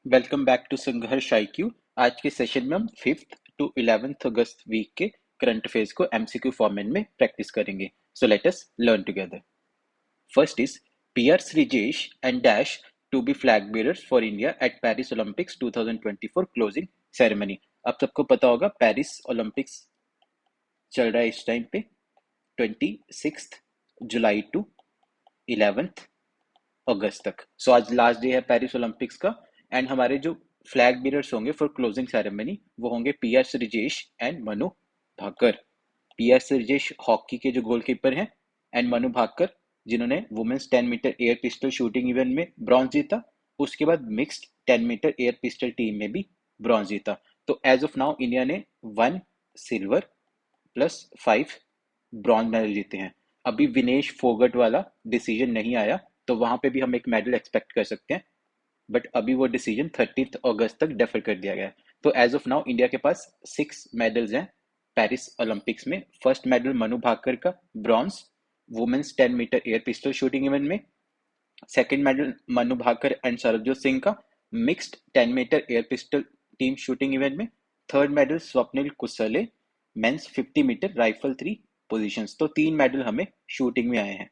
Welcome back to संघर्ष IQ। आज के सेशन में हम 5th to 11th August week के करंट अफेयर्स को MCQ फॉर्मेट में प्रैक्टिस करेंगे। So let us learn together. First is PR Srijesh and Dash to be flag bearers for India at Paris Olympics 2024 closing ceremony. अब सबको पता होगा Paris Olympics चल रहा है इस टाइम पे 26 जुलाई टू 11 अगस्त तक। सो आज लास्ट डे है पेरिस ओलंपिक्स का। एंड हमारे जो फ्लैग बीयरर्स होंगे फॉर क्लोजिंग सेरेमनी वो होंगे PR Srijesh and Manu Bhaker. PR Srijesh hockey के जो गोलकीपर हैं एंड मनु भाकर जिन्होंने women's 10 metre air pistol shooting event में ब्रॉन्ज जीता, उसके बाद mixed 10 metre air pistol team में भी ब्रॉन्ज जीता। तो एज ऑफ नाउ इंडिया ने 1 सिल्वर प्लस 5 ब्रॉन्ज मेडल जीते हैं। अभी विनेश फोगट वाला डिसीजन नहीं आया, तो वहां पे भी हम एक मेडल एक्सपेक्ट कर सकते हैं, बट अभी वो डिसीजन 30 अगस्त तक डेफर कर दिया गया है। तो एज ऑफ नाउ इंडिया के पास 6 मेडल्स हैं पेरिस ओलंपिक्स में। फर्स्ट मेडल मनु भाकर का bronze women's 10 metre air pistol shooting event में। Second medal Manu Bhaker and Sarabjot Singh का mixed 10 metre air pistol team shooting event में। Third medal Swapnil Kusale men's 50 metre rifle 3 positions. तो 3 medal हमें शूटिंग में आए हैं,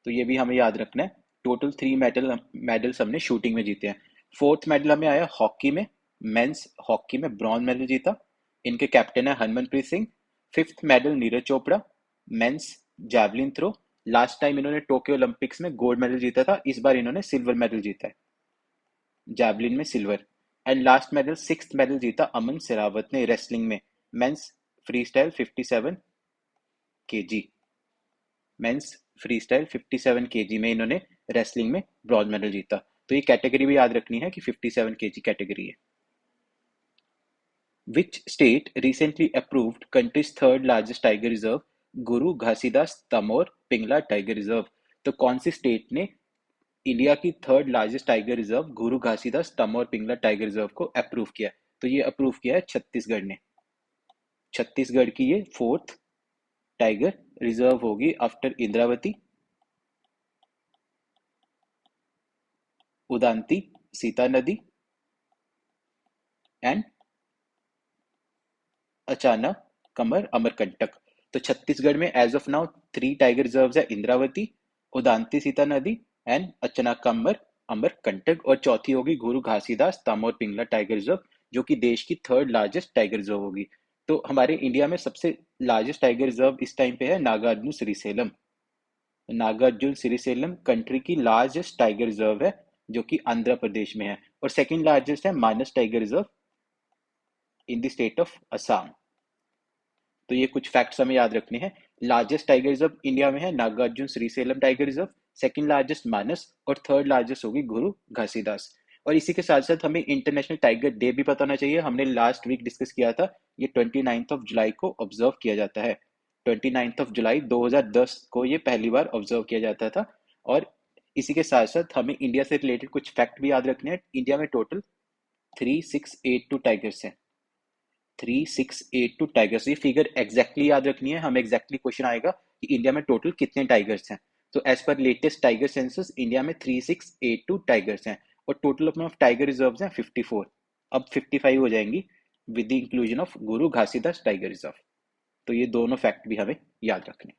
तो ये भी हमें याद रखना है। टोटल 3 मेडल्स हमने शूटिंग में जीते हैं। फोर्थ मेडल हमें आया हॉकी में। मेंस हॉकी में ब्रॉन्ज मेडल जीता, इनके कैप्टन है Harmanpreet Singh. Fifth medal Neeraj Chopra men's javelin throw. Last time इन्होंने टोक्यो ओलंपिक्स में गोल्ड मेडल जीता था, इस बार इन्होंने सिल्वर मेडल जीता है, जैवलिन में silver. And last medal sixth medal जीता अमन सेरावत ने रेसलिंग में, men's freestyle 57 kg। Men's freestyle 57 kg में इन्होंने रेसलिंग में ब्रॉन्ज मेडल जीता। तो ये कैटेगरी भी याद रखनी है कि 57 kg कैटेगरी है। Which state recently approved country's third largest tiger reserve, Guru Ghasidas Tamor Pingala tiger reserve? तो कौन सी स्टेट ने इंडिया की थर्ड लार्जेस्ट टाइगर रिजर्व गुरु घासीदास तमोर पिंगला टाइगर रिजर्व को अप्रूव किया? तो ये अप्रूव किया है छत्तीसगढ़ ने। छत्तीसगढ़ की ये फोर्थ टाइगर रिजर्व होगी after Indravati, Udanti Sita Nadi and Achanakmar Amarkantak. तो छत्तीसगढ़ में as of now 3 tiger reserve है, इंद्रावती, उदांती सीता नदी एंड अचनाकम्बर अमरकंटक। और चौथी होगी गुरु घासीदास तमोर पिंगला टाइगर रिजर्व, जो कि देश की थर्ड लार्जेस्ट टाइगर रिजर्व होगी। तो हमारे इंडिया में सबसे लार्जेस्ट टाइगर रिजर्व इस टाइम पे है नागार्जुन श्रीशैलम। नागार्जुन श्रीशैलम कंट्री की लार्जेस्ट टाइगर रिजर्व है, जो कि आंध्र प्रदेश में है। और सेकंड लार्जेस्ट है Manas tiger reserve in the state of Assam. तो ये कुछ फैक्ट्स हमें याद रखने हैं। लार्जेस्ट टाइगर रिजर्व इंडिया में है Nagarjun Srisailam tiger reserve, second largest Manas और थर्ड लार्जेस्ट होगी गुरु घासीदास। और इसी के साथ साथ हमें इंटरनेशनल टाइगर डे भी पता होना चाहिए। हमने लास्ट वीक डिस्कस किया था, ये 29 जुलाई को ऑब्जर्व किया जाता है। 29 जुलाई 2010 को ये पहली बार ऑब्जर्व किया जाता था। और इसी के साथ साथ हमें इंडिया से रिलेटेड कुछ फैक्ट भी याद रखने हैं। इंडिया में टोटल 3682 टाइगर्स हैं। 3682 टाइगर्स, ये फिगर एग्जैक्टली याद रखनी है। हमें एग्जैक्टली क्वेश्चन आएगा कि इंडिया में टोटल कितने टाइगर्स हैं। तो as per latest tiger census India में 3682 टाइगर्स हैं और टोटल ऑफ टाइगर रिजर्व्स हैं 54। अब 55 हो जाएंगी with the inclusion of Guru Ghasidas tiger reserve. तो ये दोनों फैक्ट भी हमें याद रखने।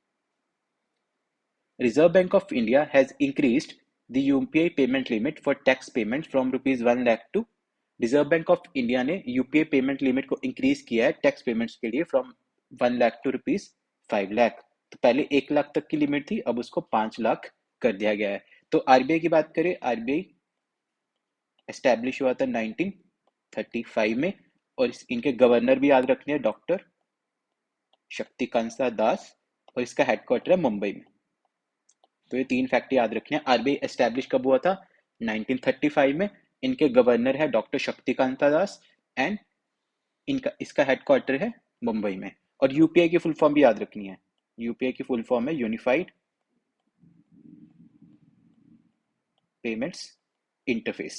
Reserve Bank of India has increased the UPI payment limit for tax payments from rupees 1 lakh to। Reserve Bank of India ने यूपीआई पेमेंट लिमिट को increase किया है टैक्स पेमेंट्स के लिए from 1 lakh to rupees 5 lakh. तो पहले 1 लाख तक की लिमिट थी, अब उसको 5 लाख कर दिया गया है। तो आरबीआई की बात करें, आरबीआई एस्टेब्लिश हुआ था 1935 में और इनके गवर्नर भी याद रखने हैं डॉक्टर शक्तिकांत दास, और इसका हेडक्वार्टर है मुंबई में। तो ये 3 फैक्ट याद रखने हैं। आरबीआई एस्टेब्लिश कब हुआ था? 1935 में। इनके गवर्नर है डॉक्टर शक्तिकांत दास एंड इसका हेडक्वार्टर है मुंबई में। और यूपीआई की फुल फॉर्म भी याद रखनी है। यूपीआई की फुल फॉर्म है यूनिफाइड पेमेंट्स इंटरफेस।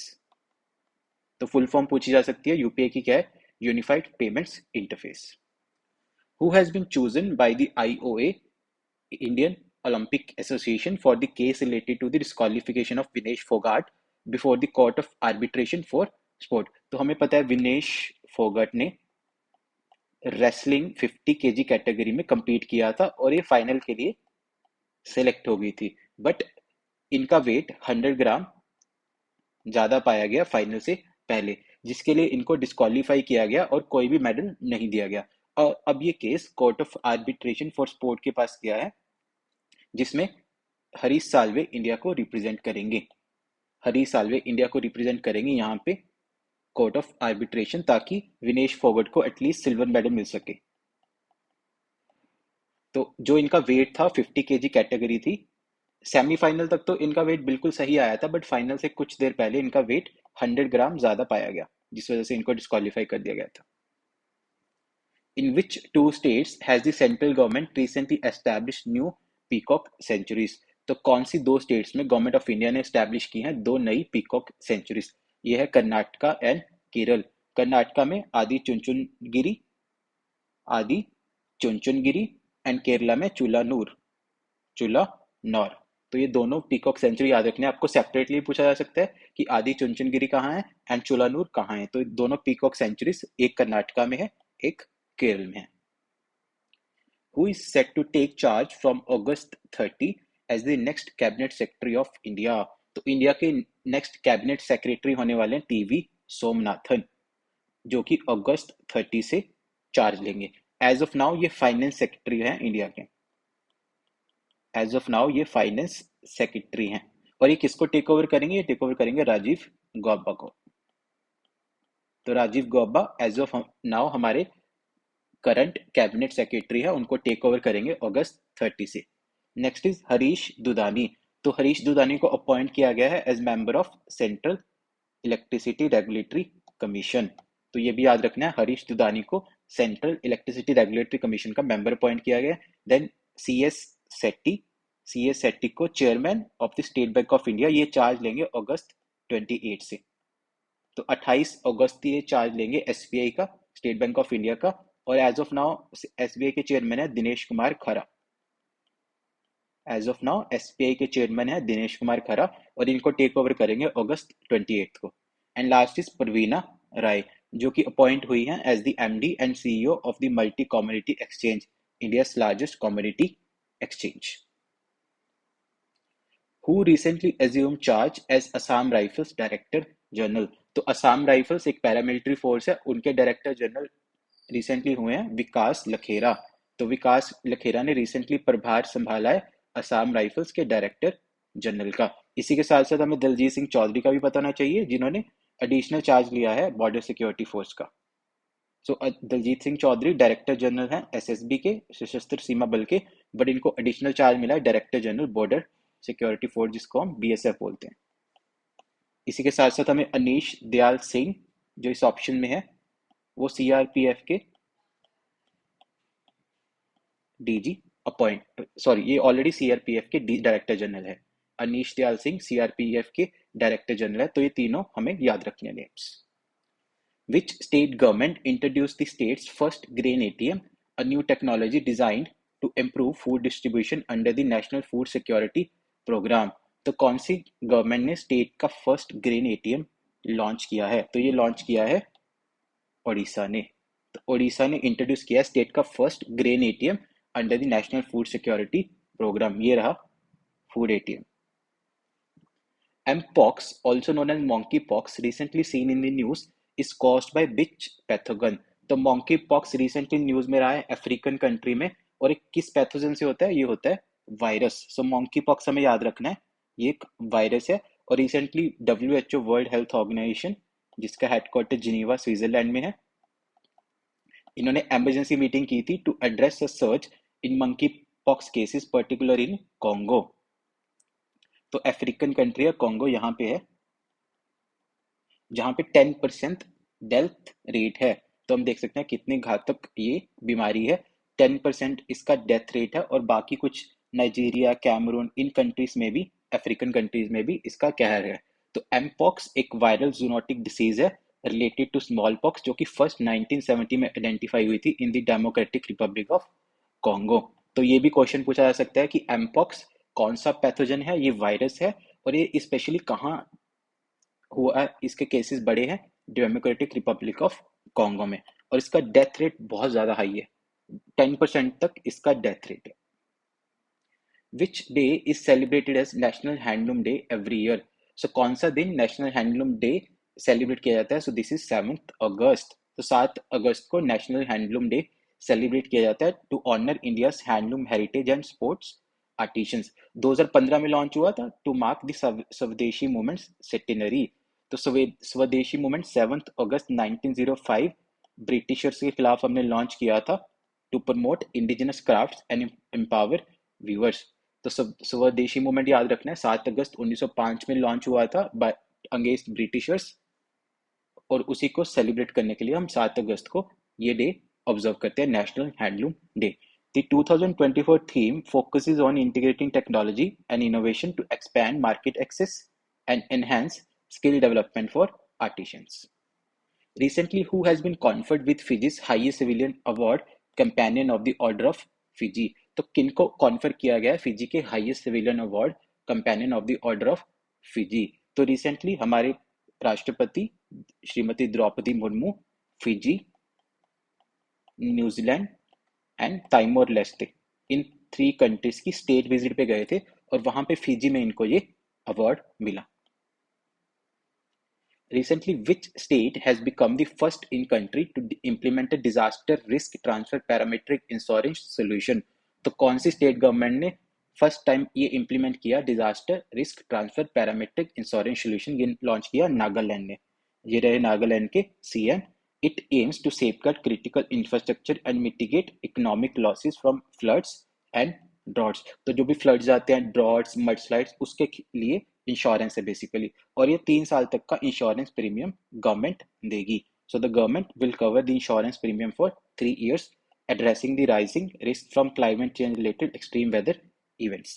तो फुल फॉर्म पूछी जा सकती है यूपीआई की, क्या है? Unified payments interface. Who has been chosen by the IOA Indian Olympic Association for the case related to the disqualification of Vinesh Fogart before the Court of Arbitration for sport. तो हमें पता है विनेश फोगट ने wrestling 50 KG category में compete किया था और ये फाइनल के लिए सेलेक्ट हो गई थी, बट इनका वेट 100 ग्राम ज्यादा पाया गया फाइनल से पहले, जिसके लिए इनको डिस्क्वालीफाई किया गया और कोई भी मेडल नहीं दिया गया। और अब ये case court of arbitration for sport के पास गया है, जिसमें हरीश साल्वे इंडिया को रिप्रेजेंट करेंगे। हरीश साल्वे इंडिया को रिप्रेजेंट करेंगे यहाँ पे कोर्ट ऑफ आर्बिट्रेशन, ताकि विनेश फोगट को एटलीस्ट सिल्वर मेडल मिल सके। तो जो इनका वेट था 50 केजी कैटेगरी थी, सेमीफाइनल तक तो इनका वेट बिल्कुल सही आया था, बट फाइनल से कुछ देर पहले इनका वेट 100 ग्राम ज्यादा पाया गया, जिस वजह से इनको डिस्क्वालीफाई कर दिया गया था। In which two states has the central government recently established new peacock sanctuaries? तो कौन सी दो स्टेट्स में गवर्नमेंट ऑफ इंडिया ने एस्टैब्लिश की हैं दो नई पीकॉक सेंचुरीज? ये है कर्नाटका एंड केरल। कर्नाटका में आदि चुनचुनगिरी एंड केरला में चूलानौर। तो ये दोनों पीकॉक सेंचुरी याद रखने हैं। आपको सेपरेटली पूछा जा सकता है कि आदि चुनचुनगिरी कहाँ है एंड चूलानूर कहाँ है। तो दोनों पीकॉक सेंचुरीज एक कर्नाटका में है, एक केरल में है। Who is set to take charge from August 30 as the next cabinet secretary of India? तो इंडिया के नेक्स्ट कैबिनेट सेक्रेटरी होने वाले हैं टीवी सोमनाथन, जो कि अगस्त 30 से चार्ज लेंगे। एज ऑफ नाउ ये फाइनेंस सेक्रेटरी हैं इंडिया के। एज ऑफ नाउ ये फाइनेंस सेक्रेटरी हैं। और ये किसको टेक ओवर करेंगे? ये टेक ओवर करेंगे राजीव गौबा को। तो Rajiv Gauba as of now हमारे करंट कैबिनेट सेक्रेटरी है, उनको टेक ओवर करेंगे अगस्त 30 से। Next is Harish Dudhani. तो हरीश दुधानी को अपॉइंट किया गया है as member of central electricity regulatory commission. तो ये भी याद रखना है, हरीश दुधानी को सेंट्रल इलेक्ट्रिसिटी रेगुलेटरी कमीशन का मेंबर अपॉइंट किया गया। देन सी एस सेट्टी को chairman of the State Bank of India, ये चार्ज लेंगे अगस्त 28 से। तो 28 अगस्त ये चार्ज लेंगे एसबीआई का, स्टेट बैंक ऑफ इंडिया का। और एज ऑफ नाउ एसबीआई के चेयरमैन है दिनेश कुमार खरा। एज ऑफ नाउ एसबीआई के चेयरमैन है दिनेश कुमार खरा, और इनको टेक ओवर करेंगे अगस्त 28 को। And last is Pravina Rai, जो कि अपॉइंट हुई हैं as the MD and CEO of the multi commodity exchange, India's largest commodity exchange. Who recently assumed charge as Assam Rifles Director General? तो असम राइफल्स एक पैरामिलिट्री फोर्स है, उनके डायरेक्टर जनरल रिसेंटली हुए हैं विकास लखेरा। तो विकास लखेरा ने रिसेंटली प्रभार संभाला है असम राइफल्स के डायरेक्टर जनरल का। इसी के साथ साथ हमें दलजीत सिंह चौधरी का भी पता होना चाहिए, जिन्होंने एडिशनल चार्ज लिया है बॉर्डर सिक्योरिटी फोर्स का। सो दलजीत सिंह चौधरी डायरेक्टर जनरल हैं एसएसबी के, सशस्त्र सीमा बल के, बट इनको एडिशनल चार्ज मिला है director general border security force, जिसको हम बीएसएफ बोलते हैं। इसी के साथ साथ हमें अनीश दयाल सिंह, जो इस ऑप्शन में है, वो सीआरपीएफ के डीजी ये ऑलरेडी सीआरपीएफ के डायरेक्टर जनरल है। अनीश दयाल सिंह सीआरपीएफ के डायरेक्टर जनरल है। तो ये तीनों हमें याद रखने names. Which state government introduced the state's first grain ATM, a new technology designed to improve food distribution under the National Food Security Program? तो कौन सी गवर्नमेंट ने स्टेट का फर्स्ट ग्रेन एटीएम लॉन्च किया है? तो ये लॉन्च किया है ओडिशा ने। तो ओडिशा ने इंट्रोड्यूस किया स्टेट का first grain ATM under the national food security programme. ये रहा food ATM. Mpox, also known as monkeypox, recently seen in the news, is caused by which pathogen? तो monkeypox recently न्यूज में रहा है African country में, और एक किस पैथोजन से होता है? ये होता है वायरस। सो monkeypox हमें याद रखना है, ये एक वायरस है। और recently WHO world health organisation, जिसका हेडक्वार्टर जिनीवा स्विट्जरलैंड में है, इन्होंने एमरजेंसी मीटिंग की थी to address the surge in monkeypox cases particular in Congo. तो अफ्रीकन कंट्री है कॉन्गो, यहाँ पे है, जहाँ पे 10% डेथ रेट है। तो हम देख सकते हैं कितनी घातक ये बीमारी है। 10% इसका डेथ रेट है, और बाकी कुछ नाइजीरिया, कैमरून, इन कंट्रीज में भी, अफ्रीकन कंट्रीज में भी इसका कहर है। तो एमपॉक्स एक वायरल जूनोटिक डिसीज है रिलेटेड टू स्मॉल पॉक्स, जो कि फर्स्ट 1970 में आइडेंटिफाई हुई थी in the democratic Republic of Congo. तो ये भी क्वेश्चन पूछा जा सकता है कि एमपॉक्स कौन सा पैथोजन है? ये वायरस है, और ये स्पेशली कहाँ हुआ है, इसके केसेस बड़े हैं डेमोक्रेटिक रिपब्लिक ऑफ कॉन्गो में, और इसका डेथ रेट बहुत ज्यादा हाई है, 10% तक इसका डेथ रेट है। Which day is celebrated as national handloom day every year? So कौन सा दिन नेशनल हैंडलूम डे सेलिब्रेट किया जाता है? सो दिस इज 7 अगस्त। तो 7 अगस्त को नेशनल हैंडलूम डे सेलिब्रेट किया जाता है to honour India's handloom heritage and sports artisans. 2015 में लॉन्च हुआ था to mark the swadeshi movement centenary. तो स्वदेशी मूवमेंट 7 अगस्त 1905 ब्रिटिशर्स के खिलाफ हमने लॉन्च किया था to promote indigenous crafts and empower weavers. तो स्वदेशी मूवमेंट याद रखना है, 7 अगस्त 1905 में लॉन्च हुआ था बाय अगेंस्ट ब्रिटिशर्स, और उसी को सेलिब्रेट करने के लिए हम 7 अगस्त को ये डे ऑब्जर्व करते हैं, national handloom day. The 2024 theme focuses on integrating technology and innovation to expand market access and enhance skill development for artisans. Recently, who has been conferred with Fiji's highest civilian award, Companion of the Order of Fiji? तो किनको confer किया गया है Fiji के highest civilian award, companion of the order of Fiji? तो recently हमारे राष्ट्रपति Shrimati Droupadi Murmu Fiji, New Zealand and Timor Leste, in 3 countries की स्टेट विजिट पे गए थे, और वहां पे फिजी में इनको ये अवार्ड मिला। Recently, which state has become the first in country to implement a disaster risk transfer parametric insurance solution? तो कौन सी स्टेट गवर्नमेंट ने फर्स्ट टाइम ये इंप्लीमेंट किया disaster risk transfer parametric insurance solution? ये लॉन्च किया नागालैंड ने। ये रहे नागालैंड के CM. It aims to safeguard critical infrastructure and mitigate economic losses from floods and droughts. तो जो भी फ्लड्स आते हैं, ड्रॉट्स, मडस्लाइड्स, उसके लिए इंश्योरेंस है बेसिकली, और ये 3 साल तक का इंश्योरेंस प्रीमियम गवर्नमेंट देगी। So the government will cover the insurance premium for 3 years, addressing the rising risk from climate change related extreme weather events.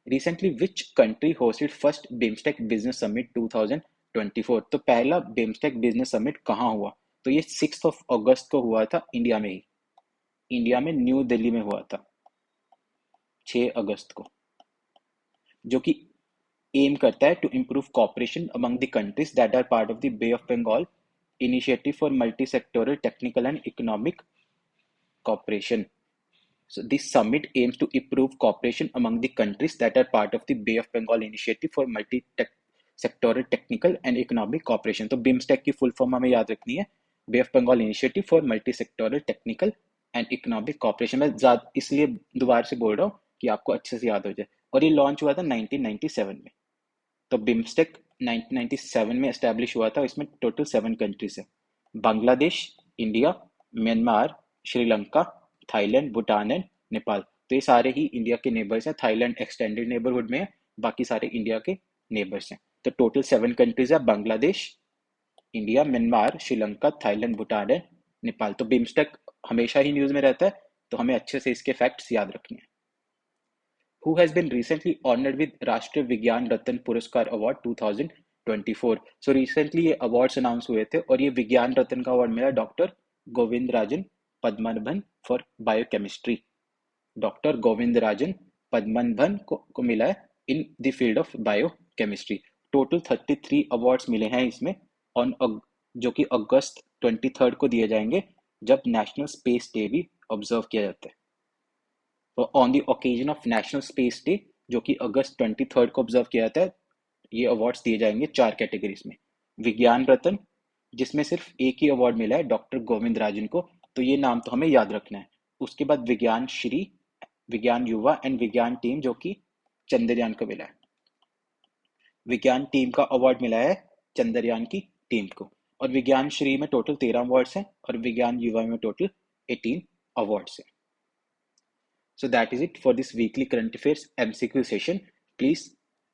Recently, which country hosted first BIMSTEC Business Summit 2024? तो पहला BIMSTEC Business Summit कहाँ हुआ? तो ये 6 अगस्त को हुआ था India में ही, इंडिया में न्यू दिल्ली में हुआ था 6 अगस्त को, जो कि एम करता है to improve cooperation among the countries that are part of the bay of Bengal initiative for multi sectoral technical and economic cooperation. So this summit aims to improve cooperation among the countries that are part of the Bay of Bengal initiative for multi-sectoral technical and economic cooperation. तो BIMSTEC की full form हमें याद रखनी है, bay of Bengal initiative for multi sectoral technical and economic cooperation. मैं इसलिए दोबारा से बोल रहा हूँ कि आपको अच्छे से याद हो जाए। और ये लॉन्च हुआ था 1997 में। तो बिम्स्टेक 1997 में एस्टेब्लिश हुआ था। इसमें टोटल 7 कंट्रीज है, Bangladesh, India, Myanmar, Sri Lanka, Thailand, Bhutan and Nepal. तो ये सारे ही इंडिया के नेबर्स हैं। थाईलैंड एक्सटेंडेड नेबरहुड में है, बाकी सारे इंडिया के नेबर्स हैं। तो टोटल 7 कंट्रीज है, Bangladesh, India, Myanmar, Sri Lanka, Thailand, Bhutan and Nepal. तो बिम्स्टेक हमेशा ही न्यूज में रहता है, तो हमें अच्छे से इसके फैक्ट्स याद रखने हैं। Who has been recently honored with राष्ट्रीय Vigyan Ratna Puraskar award 2024? So recently ये अवार्ड्स अनाउंस हुए थे, और ये विज्ञान रत्न का अवार्ड मिला doctor Govind Rajan Padmanabhan for biochemistry. Doctor Govind Rajan Padmanabhan को मिला है in the field of biochemistry. Total 33 awards मिले हैं इसमें, ऑन जो कि अगस्त 23 को दिए जाएंगे, जब नेशनल स्पेस डे भी ऑब्जर्व किया जाता है। तो on the occasion of national space day, जो कि अगस्त 23 को ऑब्जर्व किया जाता है, ये अवार्ड्स दिए जाएंगे 4 कैटेगरीज में। विज्ञान रत्न, जिसमें सिर्फ एक ही अवार्ड मिला है डॉक्टर गोविंद राजन को, तो ये नाम तो हमें याद रखना है। उसके बाद विज्ञान श्री, विज्ञान युवा एंड विज्ञान टीम, जो कि चंद्रयान को मिला है। विज्ञान टीम का अवार्ड मिला है चंद्रयान की टीम को। और विज्ञान श्री में टोटल 13 अवार्ड्स हैं, और विज्ञान युवा में टोटल 18 अवार्ड्स हैं। So that is it for this weekly current affairs MCQ session. Please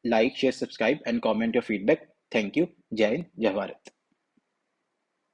like, share, subscribe and comment your feedback. Thank you. Jai Hind, Jai Bharat.